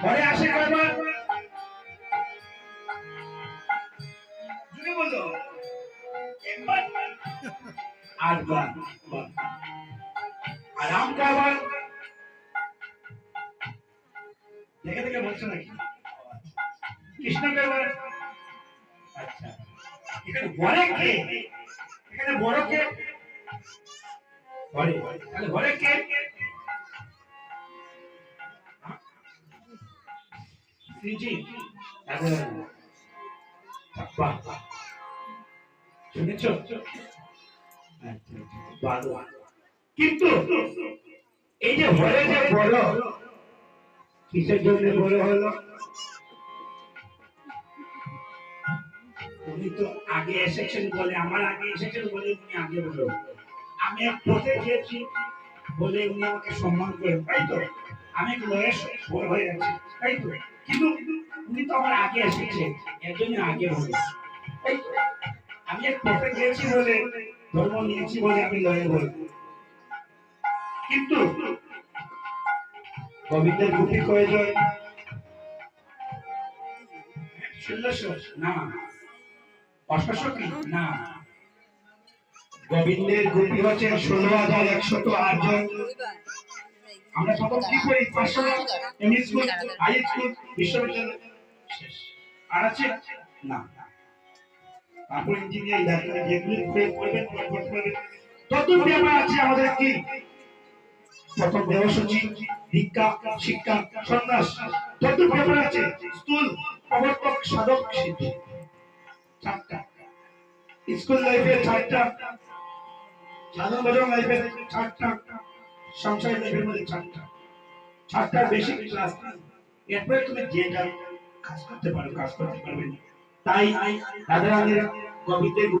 ঘরে আসে কয়বার? যদি বলো একবার, আটবার। আর রাম কয়বার? দেখে দেখে বলছো নাকি? কৃষ্ণ কয়বার? আচ্ছা, এখানে ঘরে কে? এখানে বড় কে? ঘরে। তাহলে ঘরে কে? শ্রীজি। বাহ, শুনেছ? ভালো। কিন্তু এই যে ঘরে যে বড়, কিসের জন্য বড় হলো? উনি তো আগে এসেছেন বলে, আমার আগে এসেছেন বলে উনি আগে বলো। আমি এক পথে গিয়েছি বলে উনি আমাকে সম্মান করেন, তাই তো? আমি এক বয়স বড় হয়ে আছি, তাই তো? কিন্তু উনি তো আমার আগে এসেছেন, এর জন্য আগে বলে, তাই তো? আমি এক পথে গিয়েছি বলে, ধর্ম নিয়েছি বলে আমি লয়ে বলবো। কিন্তু গোবিন্দের গুপি কয়জন? 1600 না, 800 না, গোবিন্দের গোপী হচ্ছে 16,108 জন। আমরা সকল কি করি? 500 এমই স্কুল, হাই স্কুল, বিশ্ববিদ্যালয় শেষ। আর আছে না। তারপর ইঞ্জিনিয়ারিং, ডাক্তার, যেগুলি করবেন করতে পারবেন। তত ব্যাপার আছে আমাদের কি? প্রথম দেবসূচি, ভিক্ষা, শিক্ষা, সন্ন্যাস, তত ব্যাপার আছে। স্কুল, প্রবর্তক, সাধক, সিদ্ধি, 4টা। স্কুল লাইফে 4টা, সাধারণ ভজন লাইফে 4টা, সংসার লাইফের মধ্যে 4টা। 4টার বেশি ক্লাস নেই। এরপরে তুমি যেটা কাজ করতে পারো, কাজ করতে পারবে না। তাই রাধারানীরা গোবিন্দের